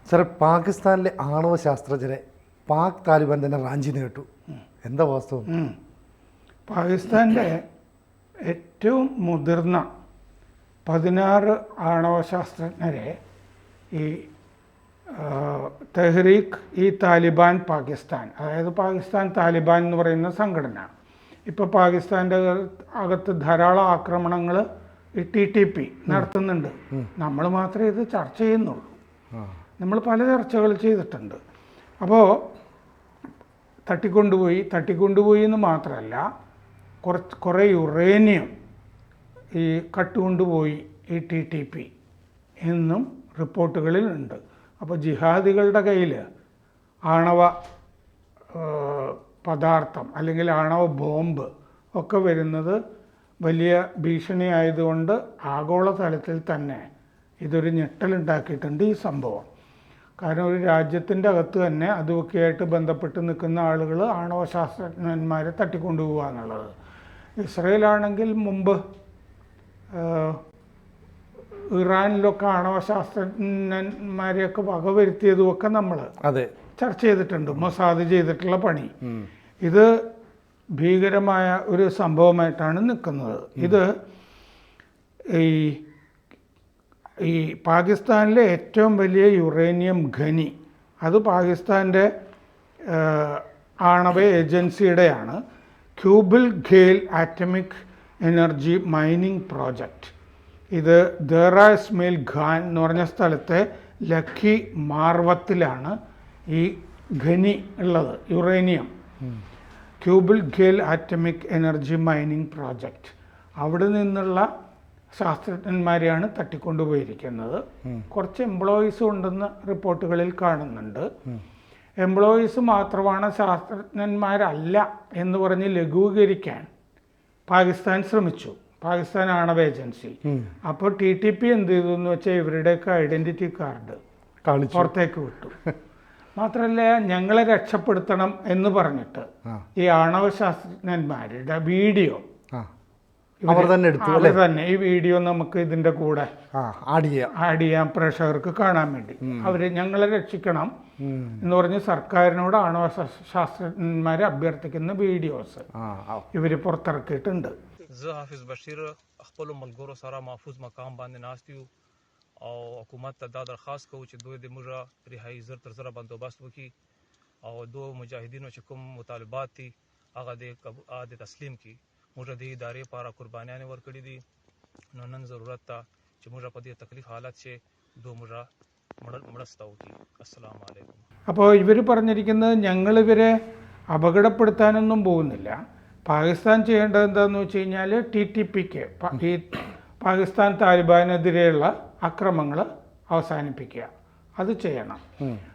സാറേ, പാകിസ്ഥാനിലെ ആണവ ശാസ്ത്രജ്ഞരെ പാക് താലിബാൻ തന്നെ റാഞ്ചിന്ന് കേട്ടു. എന്താ വാസ്തവം? പാകിസ്ഥാൻ്റെ ഏറ്റവും മുതിർന്ന 16 ആണവ ശാസ്ത്രജ്ഞരെ ഈ തെഹ്രീക്ക് ഈ താലിബാൻ പാകിസ്ഥാൻ, അതായത് പാകിസ്ഥാൻ താലിബാൻ എന്ന് പറയുന്ന സംഘടന, ഇപ്പോൾ പാകിസ്ഥാൻ്റെ അകത്ത് ധാരാളം ആക്രമണങ്ങൾ ഈ TTP നടത്തുന്നുണ്ട്. നമ്മൾ മാത്രമേ ഇത് ചർച്ച ചെയ്യുന്നുള്ളൂ. നമ്മൾ പല ചർച്ചകൾ ചെയ്തിട്ടുണ്ട്. അപ്പോൾ തട്ടിക്കൊണ്ടുപോയി എന്ന് മാത്രമല്ല, കുറേ യുറേനിയം ഈ കട്ടുകൊണ്ടുപോയി ഈ TTP എന്നും റിപ്പോർട്ടുകളിലുണ്ട്. അപ്പോൾ ജിഹാദികളുടെ കയ്യിൽ ആണവ പദാർത്ഥം അല്ലെങ്കിൽ ആണവ ബോംബ് ഒക്കെ വരുന്നത് വലിയ ഭീഷണിയായതുകൊണ്ട് ആഗോളതലത്തിൽ തന്നെ ഇതൊരു ഞെട്ടലുണ്ടാക്കിയിട്ടുണ്ട് ഈ സംഭവം. കാരണം ഒരു രാജ്യത്തിൻ്റെ അകത്ത് തന്നെ അതുമൊക്കെയായിട്ട് ബന്ധപ്പെട്ട് നിൽക്കുന്ന ആളുകൾ ആണവ ശാസ്ത്രജ്ഞന്മാരെ തട്ടിക്കൊണ്ടുപോകുക എന്നുള്ളത്. ഇസ്രയേലാണെങ്കിൽ മുമ്പ് ഇറാനിലൊക്കെ ആണവ ശാസ്ത്രജ്ഞന്മാരെയൊക്കെ വകവരുത്തിയതുമൊക്കെ നമ്മൾ ചർച്ച ചെയ്തിട്ടുണ്ട്. മൊസാദ് ചെയ്തിട്ടുള്ള പണി ഇത് ഭീകരമായ ഒരു സംഭവമായിട്ടാണ് നിൽക്കുന്നത്. ഇത് ഈ പാകിസ്ഥാനിലെ ഏറ്റവും വലിയ യുറേനിയം ഖനി, അത് പാകിസ്ഥാൻ്റെ ആണവ ഏജൻസിയുടെയാണ്. Qabul Khel atomic energy mining project. ഇത് ദേറ ഇസ്മയിൽ ഖാൻ എന്ന് പറഞ്ഞ സ്ഥലത്തെ ലക്കി മാർവത്തിലാണ് ഈ ഖനി ഉള്ളത്, uranium. Qabul Khel atomic energy mining project. അവിടെ നിന്നുള്ള ശാസ്ത്രജ്ഞന്മാരെയാണ് തട്ടിക്കൊണ്ടുപോയിരിക്കുന്നത്. കുറച്ച് എംപ്ലോയീസും ഉണ്ടെന്ന് റിപ്പോർട്ടുകളിൽ കാണുന്നുണ്ട്. എംപ്ലോയീസ് മാത്രമാണ് ശാസ്ത്രജ്ഞന്മാരല്ല എന്ന് പറഞ്ഞ് ലഘൂകരിക്കാൻ പാകിസ്ഥാൻ ശ്രമിച്ചു, പാകിസ്ഥാൻ ആണവ ഏജൻസി. അപ്പോൾ TTP എന്ത് ചെയ്തു എന്ന് വെച്ചാൽ ഇവരുടെയൊക്കെ ഐഡൻറ്റിറ്റി കാർഡ് പുറത്തേക്ക് വിട്ടു. മാത്രമല്ല, ഞങ്ങളെ രക്ഷപ്പെടുത്തണം എന്ന് പറഞ്ഞിട്ട് ഈ ആണവ ശാസ്ത്രജ്ഞന്മാരുടെ വീഡിയോ അവർ തന്നെ ഈ വീഡിയോ നമുക്ക് ഇതിൻ്റെ കൂടെ ആഡ് ചെയ്യാം പ്രേക്ഷകർക്ക് കാണാൻ വേണ്ടി. അവർ ഞങ്ങളെ രക്ഷിക്കണം എന്ന് പറഞ്ഞ് സർക്കാരിനോട് ആണവ ശാസ്ത്രജ്ഞന്മാരെ അഭ്യർത്ഥിക്കുന്ന വീഡിയോസ് ഇവർ പുറത്തിറക്കിയിട്ടുണ്ട്. حافظ بشیر خپل ملګرو سره محفوظ مقام باندې ناستیو او حکومت ته دا درخواست کوو چې دوی د موږ رهایی زر تر زره بندوبست وکړي او دو مجاهدینو چې کوم مطالبات دي هغه د تسلیم کړي. موږ د ادارې لپاره قربانیانې ورکړي دي. نو نن ضرورت ده چې موږ په دې تکلیف حالت شي دو موږ مرسته وکړي. السلام علیکم. അപ്പോൾ ഇവർ പറഞ്ഞിരിക്കുന്നത് ഞങ്ങളിവരെ അപകടപ്പെടുത്താനൊന്നും പോകുന്നില്ല. പാകിസ്ഥാൻ ചെയ്യേണ്ടത് എന്താണെന്ന് വെച്ച് കഴിഞ്ഞാൽ TTPക്ക് ഈ പാകിസ്ഥാൻ താലിബാനെതിരെയുള്ള അക്രമങ്ങൾ അവസാനിപ്പിക്കുക, അത് ചെയ്യണം.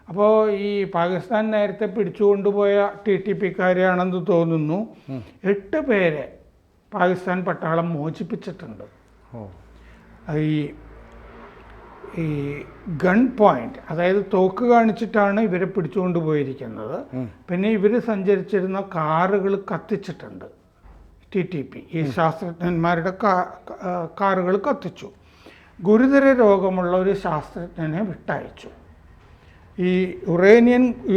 അപ്പോൾ ഈ പാകിസ്ഥാൻ നേരത്തെ പിടിച്ചുകൊണ്ടുപോയ TTPക്കാരെയാണെന്ന് തോന്നുന്നു 8 പേരെ പാകിസ്ഥാൻ പട്ടാളം മോചിപ്പിച്ചിട്ടുണ്ട്. ഈ ഗൺ പോയിന്റ്, അതായത് തോക്ക് കാണിച്ചിട്ടാണ് ഇവരെ പിടിച്ചുകൊണ്ട് പോയിരിക്കുന്നത്. പിന്നെ ഇവർ സഞ്ചരിച്ചിരുന്ന കാറുകൾ കത്തിച്ചിട്ടുണ്ട്. TTP ഈ ശാസ്ത്രജ്ഞന്മാരുടെ കാറുകൾ കത്തിച്ചു. ഗുരുതര രോഗമുള്ള ഒരു ശാസ്ത്രജ്ഞനെ വിട്ടയച്ചു. ഈ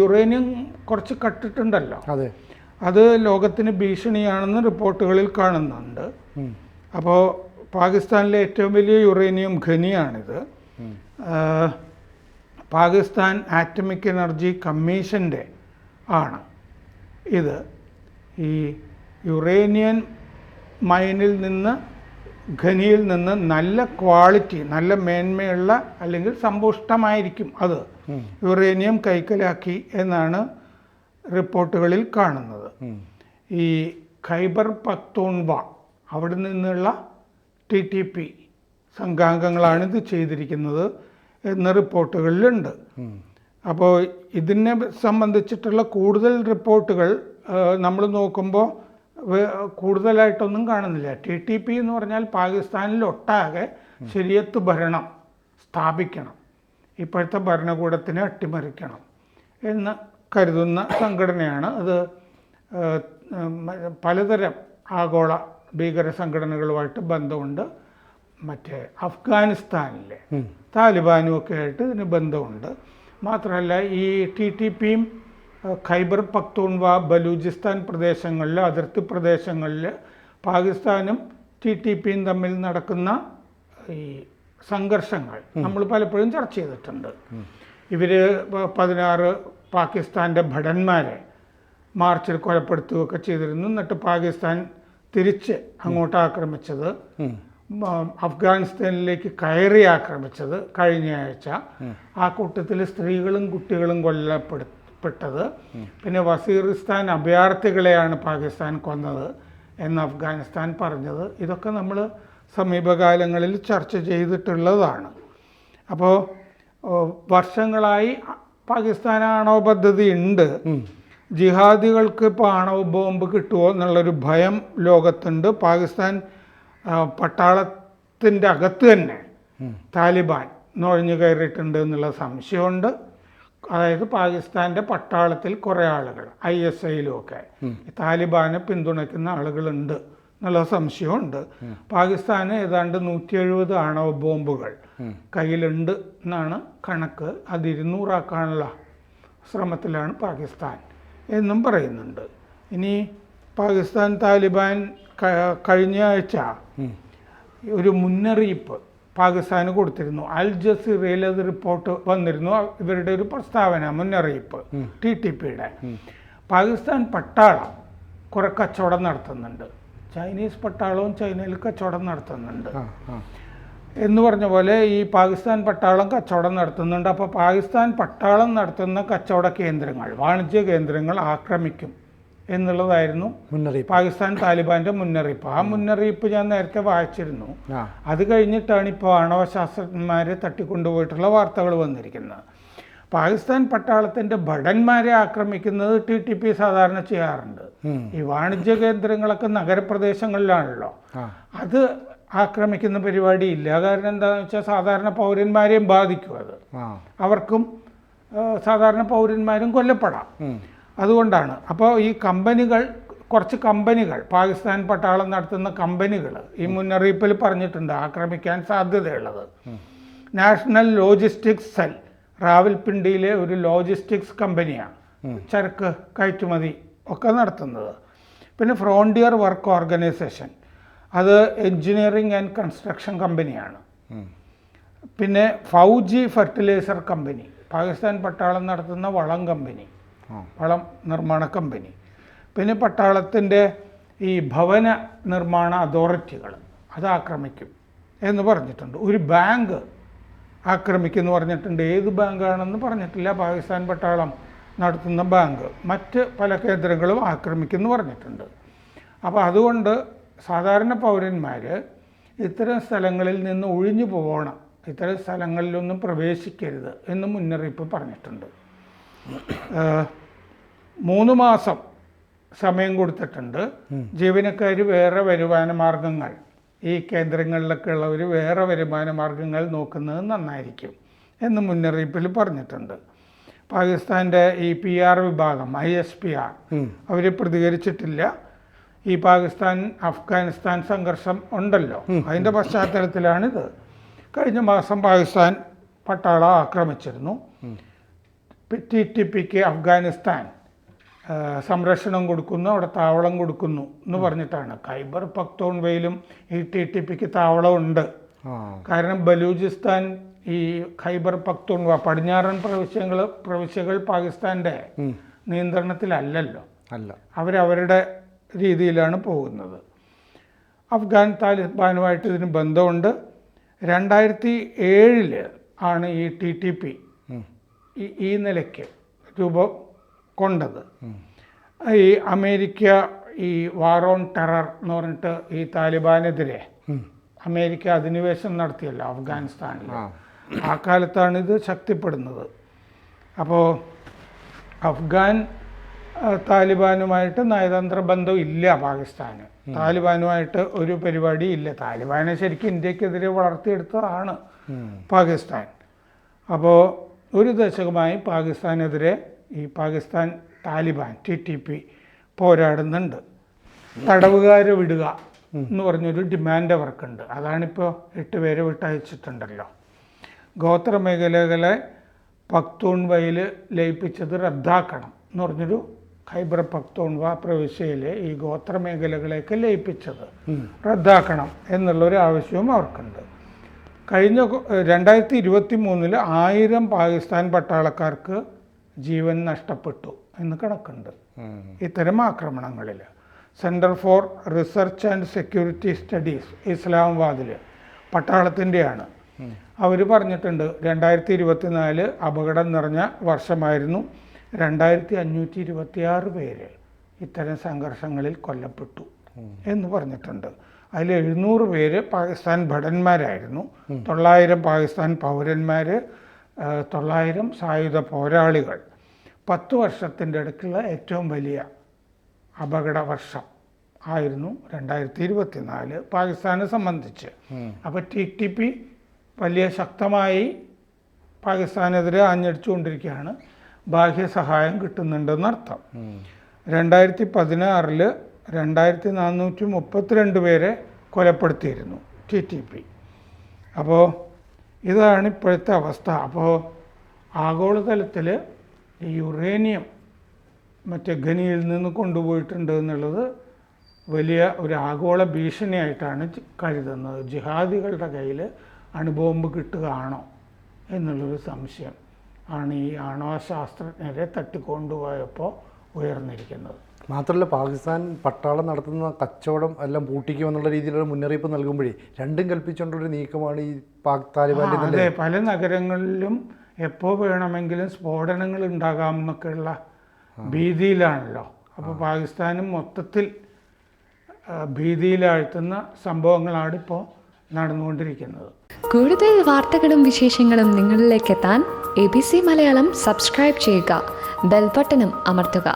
യുറേനിയം കുറച്ച് കട്ടിട്ടുണ്ടല്ലോ, അത് ലോകത്തിന് ഭീഷണിയാണെന്ന് റിപ്പോർട്ടുകളിൽ കാണുന്നുണ്ട്. അപ്പോൾ പാകിസ്ഥാനിലെ ഏറ്റവും വലിയ യുറേനിയം ഖനിയാണിത്. പാകിസ്ഥാൻ ആറ്റമിക് എനർജി കമ്മീഷൻ്റെ ആണ് ഇത്. ഈ യുറേനിയൻ ഖനിയിൽ നിന്ന് നല്ല ക്വാളിറ്റി, നല്ല മേന്മയുള്ള അല്ലെങ്കിൽ സമ്പുഷ്ടമായിരിക്കും അത് യുറേനിയം കൈക്കലാക്കി എന്നാണ് റിപ്പോർട്ടുകളിൽ കാണുന്നത്. ഈ ഖൈബർ പക്തൂൺവ അവിടെ നിന്നുള്ള TTP സംഘാംഗങ്ങളാണ് ഇത് ചെയ്തിരിക്കുന്നത് എന്ന റിപ്പോർട്ടുകളിലുണ്ട്. അപ്പോൾ ഇതിനെ സംബന്ധിച്ചിട്ടുള്ള കൂടുതൽ റിപ്പോർട്ടുകൾ നമ്മൾ നോക്കുമ്പോൾ കൂടുതലായിട്ടൊന്നും കാണുന്നില്ല. TTP എന്ന് പറഞ്ഞാൽ പാകിസ്ഥാനിലൊട്ടാകെ ശരിയത്ത് ഭരണം സ്ഥാപിക്കണം, ഇപ്പോഴത്തെ ഭരണകൂടത്തിനെ അട്ടിമറിക്കണം എന്ന് കരുതുന്ന സംഘടനയാണ്. അത് പലതരം ആഗോള ഭീകര സംഘടനകളുമായിട്ട് ബന്ധമുണ്ട്. മറ്റേ അഫ്ഗാനിസ്ഥാനിലെ താലിബാനും ഒക്കെ ആയിട്ട് ഇതിന് ബന്ധമുണ്ട്. മാത്രമല്ല ഈ TTPയും ഖൈബർ പക്തൂൺവ ബലൂചിസ്ഥാൻ പ്രദേശങ്ങളിൽ, അതിർത്തി പ്രദേശങ്ങളിൽ പാകിസ്ഥാനും TTPയും തമ്മിൽ നടക്കുന്ന ഈ സംഘർഷങ്ങൾ നമ്മൾ പലപ്പോഴും ചർച്ച ചെയ്തിട്ടുണ്ട്. ഇവർ 16 പാകിസ്ഥാൻ്റെ ഭടന്മാരെ മാർച്ചിൽ കൊലപ്പെടുത്തുകയൊക്കെ ചെയ്തിരുന്നു. എന്നിട്ട് പാകിസ്ഥാൻ തിരിച്ച് അങ്ങോട്ട് ആക്രമിച്ചത്, അഫ്ഗാനിസ്ഥാനിലേക്ക് കയറി ആക്രമിച്ചത് കഴിഞ്ഞ ആഴ്ച. ആ കൂട്ടത്തിൽ സ്ത്രീകളും കുട്ടികളും കൊല്ലപ്പെട്ടത്. പിന്നെ വസീറിസ്ഥാൻ അഭയാർത്ഥികളെയാണ് പാകിസ്ഥാൻ കൊന്നത് എന്ന് അഫ്ഗാനിസ്ഥാൻ പറഞ്ഞത്. ഇതൊക്കെ നമ്മൾ സമീപകാലങ്ങളിൽ ചർച്ച ചെയ്തിട്ടുള്ളതാണ്. അപ്പോൾ വർഷങ്ങളായി പാകിസ്ഥാൻ ആണവ പദ്ധതി ഉണ്ട്. ജിഹാദികൾക്ക് ഇപ്പോൾ ആണവ ബോംബ് കിട്ടുമോ എന്നുള്ളൊരു ഭയം ലോകത്തുണ്ട്. പാകിസ്ഥാൻ പട്ടാളത്തിൻ്റെ അകത്ത് തന്നെ താലിബാൻ നുഴഞ്ഞു കയറിയിട്ടുണ്ട് എന്നുള്ള സംശയമുണ്ട്. അതായത് പാകിസ്ഥാൻ്റെ പട്ടാളത്തിൽ കുറേ ആളുകൾ ISIയിലുമൊക്കെ താലിബാനെ പിന്തുണയ്ക്കുന്ന ആളുകളുണ്ട് എന്നുള്ള സംശയമുണ്ട്. പാകിസ്ഥാന് ഏതാണ്ട് 170 ആണവ ബോംബുകൾ കയ്യിലുണ്ട് എന്നാണ് കണക്ക്. അത് 200 ആക്കാനുള്ള ശ്രമത്തിലാണ് പാകിസ്ഥാൻ എന്നും പറയുന്നുണ്ട്. ഇനി പാകിസ്ഥാൻ താലിബാൻ കഴിഞ്ഞ ആഴ്ച ഒരു മുന്നറിയിപ്പ് പാകിസ്ഥാന് കൊടുത്തിരുന്നു. അൽ ജസീറയിൽ അത് റിപ്പോർട്ട് വന്നിരുന്നു. ഇവരുടെ ഒരു പ്രസ്താവന, മുന്നറിയിപ്പ് TTPയുടെ. പാകിസ്ഥാൻ പട്ടാളം കുറെ കച്ചവടം നടത്തുന്നുണ്ട്, ചൈനീസ് പട്ടാളവും ചൈനയിൽ കച്ചവടം നടത്തുന്നുണ്ട് എന്ന് പറഞ്ഞ പോലെ ഈ പാകിസ്ഥാൻ പട്ടാളം കച്ചവടം നടത്തുന്നുണ്ട്. അപ്പോൾ പാകിസ്ഥാൻ പട്ടാളം നടത്തുന്ന കച്ചവട കേന്ദ്രങ്ങൾ, വാണിജ്യ കേന്ദ്രങ്ങൾ ആക്രമിക്കും എന്നുള്ളതായിരുന്നു പാകിസ്ഥാൻ താലിബാന്റെ മുന്നറിയിപ്പ്. ആ മുന്നറിയിപ്പ് ഞാൻ നേരത്തെ വായിച്ചിരുന്നു. അത് കഴിഞ്ഞിട്ടാണ് ഇപ്പോൾ ആണവശാസ്ത്രജ്ഞന്മാരെ തട്ടിക്കൊണ്ടുപോയിട്ടുള്ള വാർത്തകൾ വന്നിരിക്കുന്നത്. പാകിസ്ഥാൻ പട്ടാളത്തിന്റെ ഭടന്മാരെ ആക്രമിക്കുന്നത് TTP സാധാരണ ചെയ്യാറുണ്ട്. ഈ വാണിജ്യ കേന്ദ്രങ്ങളൊക്കെ നഗരപ്രദേശങ്ങളിലാണല്ലോ. അത് ആക്രമിക്കുന്ന പരിപാടി ഇല്ല. കാരണം എന്താണെന്ന് വെച്ചാൽ സാധാരണ പൗരന്മാരെയും ബാധിക്കും. അത് അവർക്കും സാധാരണ പൗരന്മാരും കൊല്ലപ്പെടാം. അതുകൊണ്ടാണ്. അപ്പോൾ ഈ കുറച്ച് കമ്പനികൾ, പാകിസ്ഥാൻ പട്ടാളം നടത്തുന്ന കമ്പനികൾ ഈ മുന്നറിയിപ്പിൽ പറഞ്ഞിട്ടുണ്ട് ആക്രമിക്കാൻ സാധ്യതയുള്ളത്. നാഷണൽ ലോജിസ്റ്റിക്സ് സെൽ റാവൽപിണ്ടിയിലെ ഒരു ലോജിസ്റ്റിക്സ് കമ്പനിയാണ് ചരക്ക് കയറ്റുമതി ഒക്കെ നടത്തുന്നത്. പിന്നെ ഫ്രോണ്ടിയർ വർക്ക് ഓർഗനൈസേഷൻ, അത് എൻജിനീയറിംഗ് ആൻഡ് കൺസ്ട്രക്ഷൻ കമ്പനിയാണ്. പിന്നെ ഫൗജി ഫെർട്ടിലൈസർ കമ്പനി, പാകിസ്ഥാൻ പട്ടാളം നടത്തുന്ന വളം കമ്പനി, വളം നിർമ്മാണ കമ്പനി. പിന്നെ പട്ടാളത്തിൻ്റെ ഈ ഭവന നിർമ്മാണ അതോറിറ്റികൾ അത് ആക്രമിക്കും എന്ന് പറഞ്ഞിട്ടുണ്ട്. ഒരു ബാങ്ക് ആക്രമിക്കുമെന്ന് പറഞ്ഞിട്ടുണ്ട്. ഏത് ബാങ്കാണെന്ന് പറഞ്ഞിട്ടില്ല. പാകിസ്ഥാൻ പട്ടാളം നടത്തുന്ന ബാങ്ക്, മറ്റ് പല കേന്ദ്രങ്ങളും ആക്രമിക്കുമെന്ന് പറഞ്ഞിട്ടുണ്ട്. അപ്പോൾ അതുകൊണ്ട് സാധാരണ പൗരന്മാർ ഇത്തരം സ്ഥലങ്ങളിൽ നിന്ന് ഒഴിഞ്ഞു പോകണം, ഇത്തരം സ്ഥലങ്ങളിലൊന്നും പ്രവേശിക്കരുത് എന്ന് മുന്നറിയിപ്പ് പറഞ്ഞിട്ടുണ്ട്. 3 മാസം സമയം കൊടുത്തിട്ടുണ്ട്. ജീവനക്കാർ വേറെ വരുമാന മാർഗങ്ങൾ, ഈ കേന്ദ്രങ്ങളിലൊക്കെ ഉള്ളവർ വേറെ വരുമാന മാർഗങ്ങൾ നോക്കുന്നത് നന്നായിരിക്കും എന്ന് മുന്നറിയിപ്പിൽ പറഞ്ഞിട്ടുണ്ട്. പാകിസ്ഥാൻ്റെ ഈ PR വിഭാഗം ISPR അവർ പ്രതികരിച്ചിട്ടില്ല. ഈ പാകിസ്ഥാൻ അഫ്ഗാനിസ്ഥാൻ സംഘർഷം ഉണ്ടല്ലോ, അതിൻ്റെ പശ്ചാത്തലത്തിലാണിത്. കഴിഞ്ഞ മാസം പാകിസ്ഥാൻ പട്ടാളം ആക്രമിച്ചിരുന്നു. TTPക്ക് അഫ്ഗാനിസ്ഥാൻ സംരക്ഷണം കൊടുക്കുന്നു, അവിടെ താവളം കൊടുക്കുന്നു എന്ന് പറഞ്ഞിട്ടാണ്. ഖൈബർ പക്തൂൺവയിലും ഈ TTPക്ക് താവളമുണ്ട്. കാരണം ബലൂചിസ്ഥാൻ, ഈ ഖൈബർ പക്തൂൺവ പടിഞ്ഞാറൻ പ്രവിശ്യകൾ പാകിസ്ഥാൻ്റെ നിയന്ത്രണത്തിലല്ലല്ലോ, അവരവരുടെ രീതിയിലാണ് പോകുന്നത്. അഫ്ഗാൻ താലിബാനുമായിട്ട് ഇതിന് ബന്ധമുണ്ട്. 2007 ആണ് ഈ TTP ഈ നിലയ്ക്ക് രൂപം കൊണ്ടത്. ഈ അമേരിക്ക ഈ വാർ ഓൺ ടെറർ എന്ന് പറഞ്ഞിട്ട് ഈ താലിബാനെതിരെ അമേരിക്ക അധിനിവേശം നടത്തിയല്ലോ അഫ്ഗാനിസ്ഥാനിൽ. ആ കാലത്താണ് ഇത് ശക്തിപ്പെടുന്നത്. അപ്പോൾ അഫ്ഗാൻ താലിബാനുമായിട്ട് നയതന്ത്ര ബന്ധം ഇല്ല പാകിസ്ഥാന്. താലിബാനുമായിട്ട് ഒരു പരിപാടി ഇല്ല. താലിബാനെ ശരിക്കും ഇന്ത്യക്കെതിരെ വളർത്തിയെടുത്തതാണ് പാകിസ്ഥാൻ. അപ്പോൾ ഒരു ദശകമായി പാകിസ്ഥാനെതിരെ ഈ പാകിസ്ഥാൻ താലിബാൻ TTP പോരാടുന്നുണ്ട്. തടവുകാരെ വിടുക എന്ന് പറഞ്ഞൊരു ഡിമാൻഡ് അവർക്കുണ്ട്. അതാണിപ്പോൾ 8 പേരെ വിട്ടയച്ചിട്ടുണ്ടല്ലോ. ഗോത്ര മേഖലകളെ പക്തൂൺവയിൽ ലയിപ്പിച്ചത് റദ്ദാക്കണം എന്ന് പറഞ്ഞൊരു ഖൈബർ പക്തൂൺവ പ്രവിശ്യയിലെ ഈ ഗോത്രമേഖലകളെയൊക്കെ ലയിപ്പിച്ചത് റദ്ദാക്കണം എന്നുള്ളൊരു ആവശ്യവും അവർക്കുണ്ട്. കഴിഞ്ഞ 2023 1000 പാകിസ്ഥാൻ പട്ടാളക്കാർക്ക് ജീവൻ നഷ്ടപ്പെട്ടു എന്ന് കണക്കുണ്ട് ഇത്തരം ആക്രമണങ്ങളിൽ. Centre for research and security studies ഇസ്ലാമാബാദിൽ പട്ടാളത്തിൻ്റെയാണ്. അവർ പറഞ്ഞിട്ടുണ്ട് 2024 അപകടം നിറഞ്ഞ വർഷമായിരുന്നു. 2526 പേര് ഇത്തരം സംഘർഷങ്ങളിൽ കൊല്ലപ്പെട്ടു എന്ന് പറഞ്ഞിട്ടുണ്ട്. അതിൽ 700 പേര് പാകിസ്ഥാൻ ഭടന്മാരായിരുന്നു, 900 പാകിസ്ഥാൻ പൗരന്മാർ, 900 സായുധ പോരാളികൾ. 10 വർഷത്തിൻ്റെ ഇടയ്ക്കുള്ള ഏറ്റവും വലിയ അപകട വർഷം ആയിരുന്നു 2024 പാകിസ്ഥാനെ സംബന്ധിച്ച്. അപ്പോൾ TTP വലിയ ശക്തമായി പാകിസ്ഥാനെതിരെ ആഞ്ഞടിച്ചുകൊണ്ടിരിക്കുകയാണ്. ബാഹ്യ സഹായം കിട്ടുന്നുണ്ടെന്നർത്ഥം. 2016 2432 പേരെ കൊലപ്പെടുത്തിയിരുന്നു TTP. അപ്പോൾ ഇതാണ് ഇപ്പോഴത്തെ അവസ്ഥ. അപ്പോൾ ആഗോളതലത്തിൽ യുറേനിയം മറ്റേ ഖനിയിൽ നിന്ന് കൊണ്ടുപോയിട്ടുണ്ട് എന്നുള്ളത് വലിയ ഒരു ആഗോള ഭീഷണിയായിട്ടാണ് കരുതുന്നത്. ജിഹാദികളുടെ കയ്യിൽ അണുബോംബ് കിട്ടുകയാണോ എന്നുള്ളൊരു സംശയം ആണ് ഈ ആണവ ശാസ്ത്രജ്ഞരെ തട്ടിക്കൊണ്ടുപോയപ്പോൾ ഉയർന്നിരിക്കുന്നത്. മാത്രമല്ല പാകിസ്ഥാൻ പട്ടാളം നടത്തുന്ന കച്ചവടം എല്ലാം പൂട്ടിക്കുമെന്നുള്ള രീതിയിലുള്ള മുന്നറിയിപ്പ് നൽകുമ്പോഴേ രണ്ടും കൽപ്പിച്ചുകൊണ്ടൊരു നീക്കമാണ് ഈ പാക് താലിബാൻ്റെ. അതെ, പല നഗരങ്ങളിലും എപ്പോൾ വേണമെങ്കിലും സ്ഫോടനങ്ങൾ ഉണ്ടാകാമെന്നൊക്കെയുള്ള ഭീതിയിലാണല്ലോ. അപ്പോൾ പാകിസ്ഥാനും മൊത്തത്തിൽ ഭീതിയിലാഴ്ത്തുന്ന സംഭവങ്ങളാണ് ഇപ്പോൾ നടന്നുകൊണ്ടിരിക്കുന്നത്. കൂടുതൽ വാർത്തകളും വിശേഷങ്ങളും നിങ്ങളിലേക്ക് എത്താൻ ABC മലയാളം സബ്സ്ക്രൈബ് ചെയ്യുക, ബെൽ ബട്ടണും അമർത്തുക.